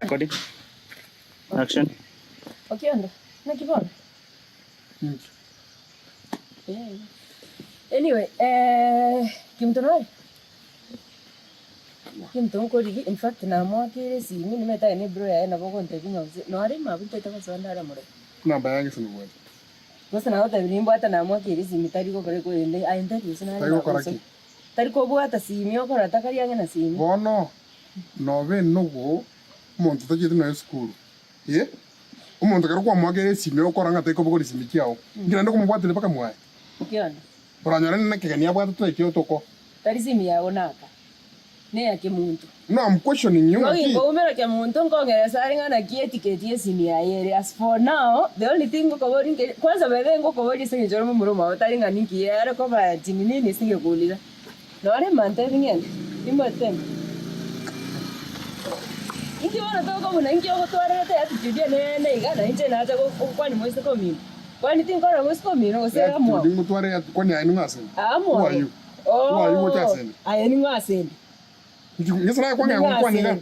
Recording. Action. OKIONDO. Nakipona? Yeah. Anyway, kimtonoi. Kimtonkori in fact na mwake si mimi nimeta ni bro ya na boko ntebinya no ari mabinte taka sondara mure. Na bayangi sunu bwa. Gosa na hota bilimbo hata na mwake si mitari ko kore ko ende aindari usina. Tayo koraki. Tari ko bwata si mio kora takari yange na si. Bono no be nogo muntu tajitu na school. Ye? Umuntu karo kwa mwake si mio kora ngata ko boko si mikiao. Ngira ndo kumubwatile paka mwae. OKIONDO. Oranyora nina kegania bwata tu ekyo toko. Tari si mia onaka. Ne yake muntu. No, I'm questioning you. No, you go make a muntu ngongereza ari ngana etiquette yesini ya yere. As for now, the only thing ngokobori kwanza bebe ngokobori singe joro mu muruma otari ngani kiyera ko ba tinini singe kulira. No are mante ngene. Imbotem. Ingi wana toko muna ingi ogo tware te attitude ne igana inje na acha ko kwani moise ko mimi. Kwani tinkora moise ko mimi no se amo. Ndingu tware kwani ainu ngase. Amo. Who are you? Oh. Who are you what asende? Ayeni ngase. Ngisana kwani kwani ga.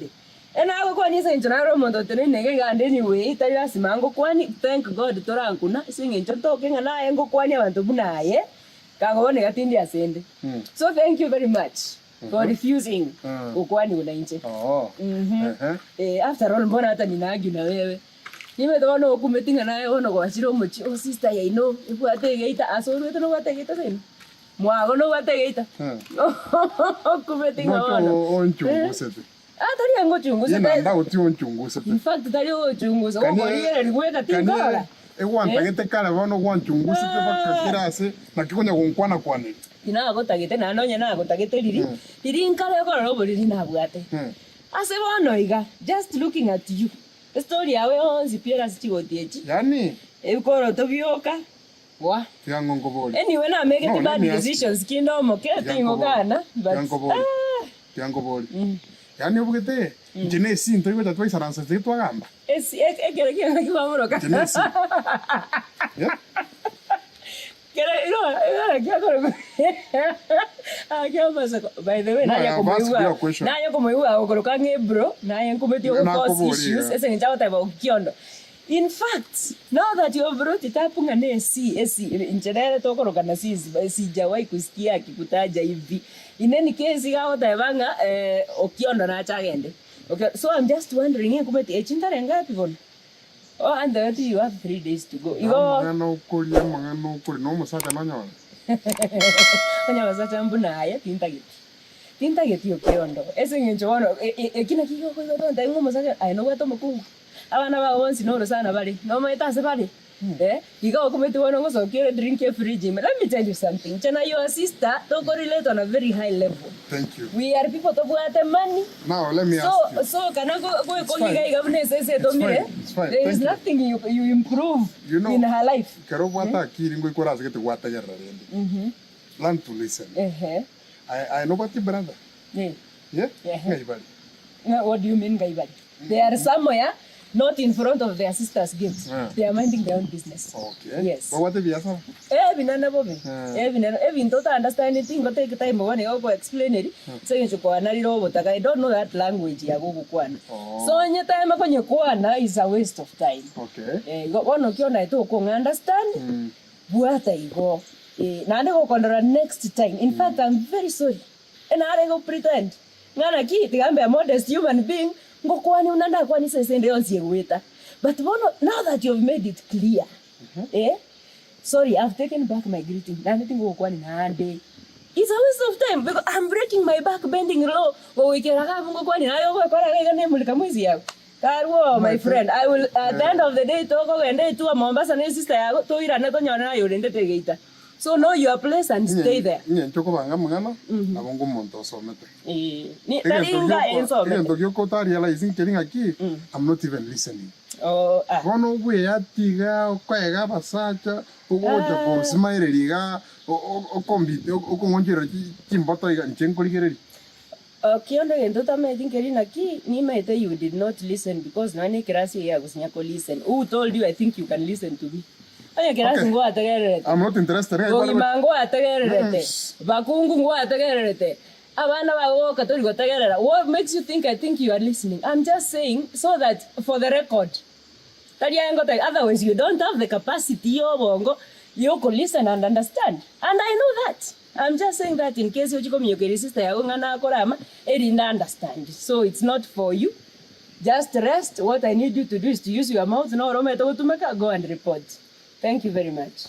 Ena ako kwani se njona mondo tene nege gande anyway tari asimango kwani thank God torankuna singe nchoto kenga naye ngo kwani abantu bunaye kangobone gatindi asende. So thank you very much for refusing ukwani unainje. Oh. After all mbona hata ninagi na wewe. Nimetoona okumetinga naye ono kwa shiro mochi oh sister ya ino ibu ategeita asolwete no ategeita sen. Mwago no ategeita. Okumetinga ono. Onchungu sete. Tari yango chungu sete. Nda uti onchungu sete. In fact tari o chungu so ko yere ligweka tingala. Wanta gete kala bono wanchungu sete bakakira ase nakikonya konkwana kwane. Ina go tagete na nonya na go tagete liri. Liri nkale ko ro boli na bwate. Ase bono iga just looking at you. The story yawe onzi piera sichigotiechi. Yani Ebikoro tobioka. Wa. Yango ngoboli. Anyway na make it bad decisions kindomo ketingo kana but yango boli. Yani ubugete njene sinto ibe tatwa isaransa zetu agamba. Ekere kianga kibamoroka. Njene si. Yeah. Kera ino pasa. By the way naye komoiwa okoroka ngebro naye nkumetio cause issues ese nchao taiba OKIONDO. In fact, now that you have brought it up esi incherere tokoroka na sijawahi kusikia akikutaja hivi. In any case gao taibanga OKIONDO na achagende. Okay, so I'm just wondering kumeti echintare ngapi bona? Oh, and then you have 3 days to go. Mangano ukuri no musaka nanyona. Kanya wasacha mbuna aya tintageti OKIONDO. Ese ngencho wono ekina kiyo ko ibatonda ngo musaka ai no wato mukungu. Abana ba bonsi no sana bali. No maitase bali. Ikawa kumeti wono ngo so kire drink your fridge. Let me tell you something. Chana your sister to correlate on a very high level. Thank you. We are people to buy money. Now let me ask you. So kana go guy governance say to me. There is nothing you improve in her life. Karo wata akiri ngo ikora zikete wata yarra rende. Learn to listen. I know what you brother. Yeah. What do you mean gaibali? They are somewhere not in front of their sisters' gifts. They are minding their own business. Okay. Yes. But what if you ask them? Binana bobe. Even don't understand anything. Go take time one go explain it. So you should go anari robot. I don't know that language. Ya go kwana. So any time kwenye kwana is a waste of time. Okay. One OKIONDO ito ko understand. Buata igo. Nande go kondora next time. In fact, I'm very sorry. And I go pretend. Ngana ki tigambe a modest human being. Ngokwani unanda kwani sesende onsie weta. But now that you've made it clear, sorry, I've taken back my greeting. Nothing ngokwani nande. It's a waste of time because I'm breaking my back bending low. Wikera ngokwani nayo kwa kaya ne mulika mwizi yako. Karwo my friend, I will at the end of the day toko ende tu Mombasa ne sister yako to ira ne to nyona na yurende tegeita. So know your place and stay there. Choko banga mangano abongo monto somete. Ni taringa ensomete. Endo yo kota realizing telling aquí I'm not even listening. Oh, Kono we atiga okwega basacha ogoja ko smile riga o kombite o kongonjero chimboto iga nchenkoligereri. OKIONDO endo tameti ngerina ki ni mete you did not listen because nani krasi ya kusinyako listen. Who told you I think you can listen to me? Okay. I'm not interested. Bakungu ngo ategererete. abana bago katori gotegerera. What makes you think I think you are listening? I'm just saying so that for the record. Otherwise you don't have the capacity obongo you could listen and understand. And I know that. I'm just saying that in case you come your sister yagongana korama erinda understand. So it's not for you. Just rest. What I need you to do is to use your mouth. No, go and report. Thank you very much.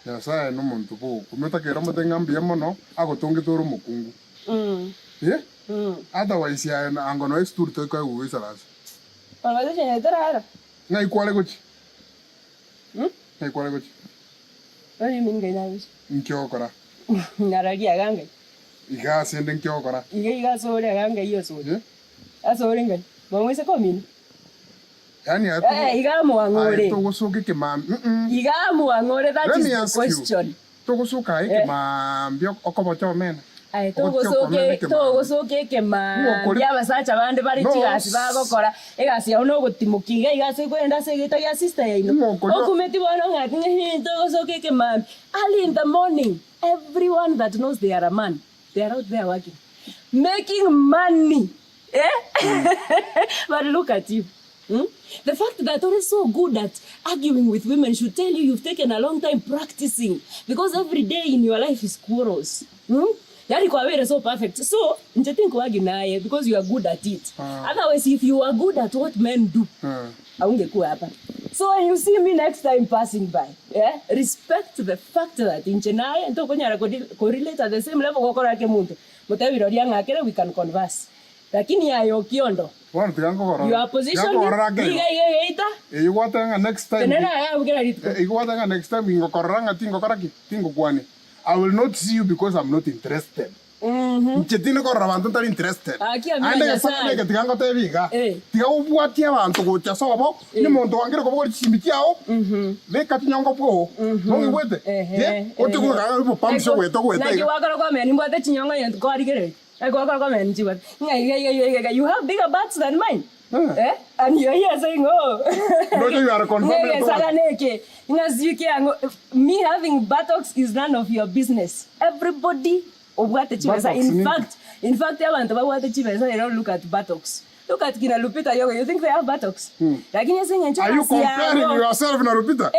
Yes, I know muntu po. Kumeta kera matengambi mono agotonge toro mukungu. Yeah? Otherwise ya angono extur to kwa uwisa las. Palma de tara. Ngai kwale gochi. Ngai kwale gochi. What do you mean gainavis? Nkyokora. Naragi aganga. Iga sende nkyokora. Iga sore aganga iyo so. Asore ngai. Mwese komini. Yani iga muangore. To gosoke ke mam. Iga muangore, that is the question. To gosoka ke mam bio okobocho mena. Ai to gosoke ke mam. Ya basacha bande bari chigasi bagokora. Egasi ya no gotimukiga igasi kwenda segita ya sister ya ino. Okumeti bono ngati to gosoke ke mam. Early in the morning, everyone that knows they are a man, they are out there working, making money. But look at you. The fact that you're so good at arguing with women should tell you you've taken a long time practicing, because every day in your life is quarrels. Yani kwa wewe so perfect. So, njetinko argue naye because you are good at it. Otherwise, if you are good at what men do, haungekuwa hapa. So when you see me next time passing by, respect the fact that inche naye nto konyara correlate at the same level gokora ke muntu. Mutabiroria ngakere we can converse. Lakini ya OKIONDO. Your position you want next time. You want next time ngokoranga tingo kwani. I will not see you because I'm not interested. Nchetine ko rabantu tari interested. Ande sakane ke tigango tebiga. Tiga ubwatia abantu gocha sobo ni muntu wangire ko bwo chimikiao. Be katinyongo bwo. Nongi wete. Otugo ga bo pamsho weto wete. Like wakara kwa meni mbate chinyongo yent ko arigere. Like wakara kwa meni chiwa. You have bigger butts than mine. And you're here saying, oh, no, you are confirming. Me having buttocks is none of your business. Everybody, in fact, they don't look at buttocks. Look at Kina Lupita Yoga. You think they have buttocks? Are you comparing yourself to Lupita?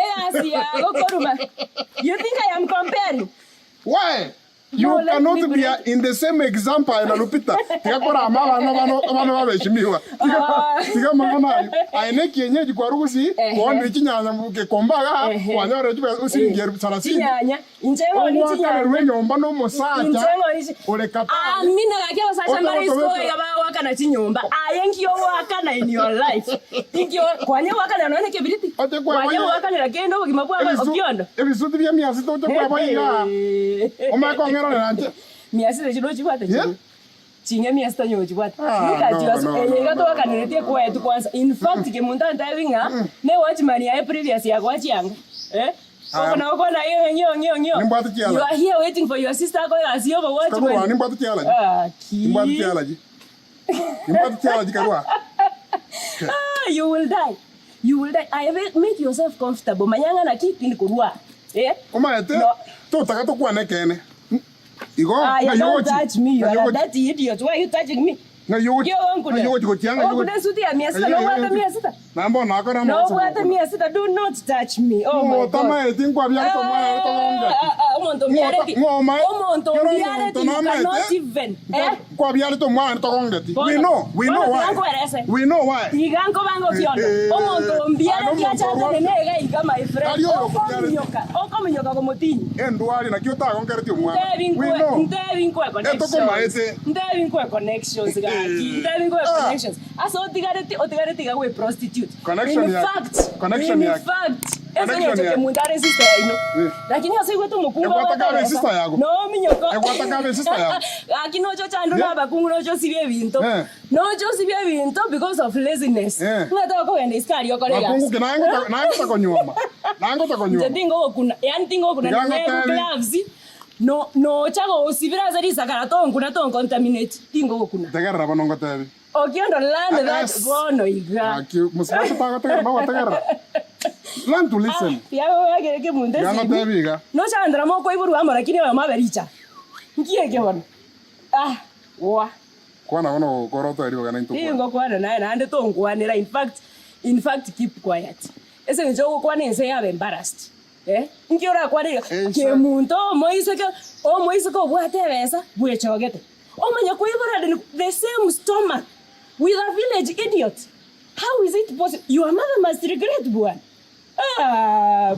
You think I am comparing? Why? You cannot be in the same example in Lupita. Tiakora mama no beshimiwa. Tiga mama aine kienyeji kwa rusi kwa ndichinya ke kombaga kwa nyore jibe usingiru salasi. Chinyanya injengo ni chinyanya. Wenyo mbano mosacha. Ole kapa. Mina gakia sacha mari story kama waka na chinyomba. Yenki yo waka na in your life. Inki kwa nyo waka na none kebiriti. Kwa nyo waka na kendo ukimapwa OKIONDO. Ebisuti bya miasi to kwa bayiga. Omako miasi chino chibate chino chinge miasi tanyo chibate nikati wasu elega to wakaniretie kwa yetu kwanza. In fact ke munta ndawinga ne watchman ya previous ya kwa chianga oko na yo you are here waiting for your sister ko asio for watchman nimbatu tialaji karwa. You will die. I make yourself comfortable manyanga na kipi ni kurwa omaete to takato kwa nekene. You don't touch me. You are a dirty idiot. Why are you touching me? No, you would go to do not touch me. Oh my God. We know why. Connections. Aso otigareti we prostitute. Connection in fact, eso mundare sister ino. Lakini asiwe tu mukunga wa sister yako. No minyoko. Egwataka sister yako. Akino cho chandu na bakungu no cho sibye binto. No cho sibye binto because of laziness. Ngata ko ende iskari yoko le gas. Bakungu nango takonyoma. Nango takonyoma. Ndingo kuna, yani tingo kuna gloves. No chago usibira zari sakara tongu na tongu contaminate tingo kuna. Tegerra banongo tebi. OKIONDO land that bono iga. Musaka tegerra no tegerra. Learn to listen. Ya wage ke munde. Ya tebi iga. No chandra mo ko iburu amara kini wa mabericha. Ngie ke bono. Wa. Kwana wono koroto eri kana into. Ingo kwana naye nande to ngwanira in fact keep quiet. Ese njo kwana nse yabe embarrassed. Nkiora kwana ke muntu moise ko bwate besa bwechogete. Omanya kuibora the same stomach with a village idiot. How is it possible? Your mother must regret bwana.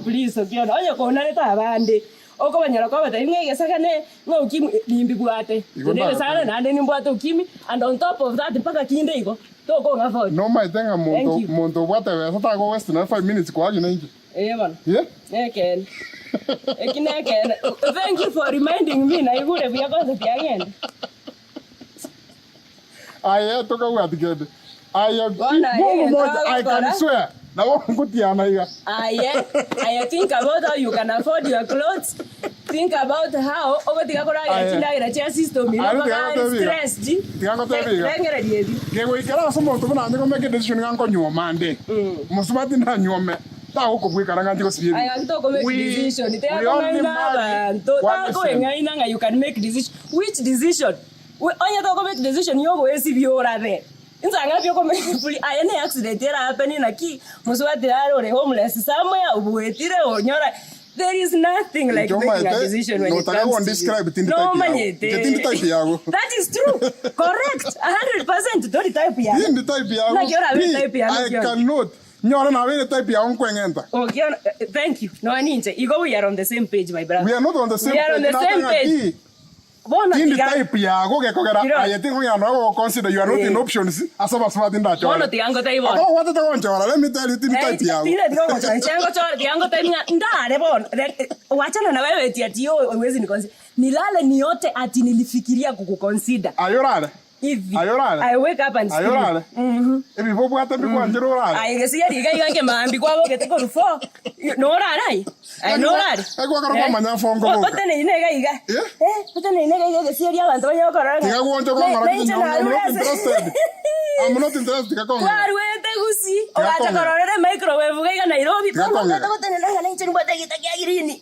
Please okiondo onya ko naleta abande. Oko banyara kwa bata ngeke sakane ngokimi limbi bwate. Ndele sana nande nimbwate ukimi and on top of that mpaka kinde iko. To go ngafo. No my tenga muntu bwate besa ta go west na 5 minutes kwa gina inji. Bana. Yeah? Eken. Ekineken. Thank you for reminding me na igure bya koza byagenda. Aya toka watigede. Aya. I can swear. Now I think about how you can afford your clothes. Think about how over the Agora system stress. We can someone to make a decision on your Monday. Musmati na nyome. Ta ko bwe karanga ndiko sibi. I have to make decision. You can make decision. Which decision? Onya to make decision yogo esibi ora there. Insanga byo komefuli ayene accident era happening na ki muswati arore homeless somewhere ubuetire onyora. There is nothing like making a decision when it comes to describe it in the type yago. That is true. Correct. 100%. Don't type yago. In the type yago. I cannot. Nyora na vile type yago kwengenta. Okay, thank you. No aninje. We are on the same page, my brother. We are not on the same page. We are on the same page. In the type yago ke kogera I think we are not consider you are not in options asaba smart in that. Bono tiango tai bon. Oh, what the one chora? Let me tell you type yago. Tiango chora tiango tai ndare bon. Wachana na wewe eti uwezi ni consider. Nilale ni yote ati nilifikiria kukuconsider. Ayorale. I wake up and sleep. Ebi bobo ata bi kwa njero rale. Ai ngesi yari ga mambi kwa boke te ko rufo. No rale. Ai no rale. Ai kwa karo manya fongo boka. Bote ne ine ga. Bote ne ine ga ngesi yari abantu banyo ko rale. Tiga kuonja kwa mara. I'm not interested ka konga. Kwa ruete gusi. O acha ko rale microwave ga Nairobi. Bote ne na nche bote gita girini.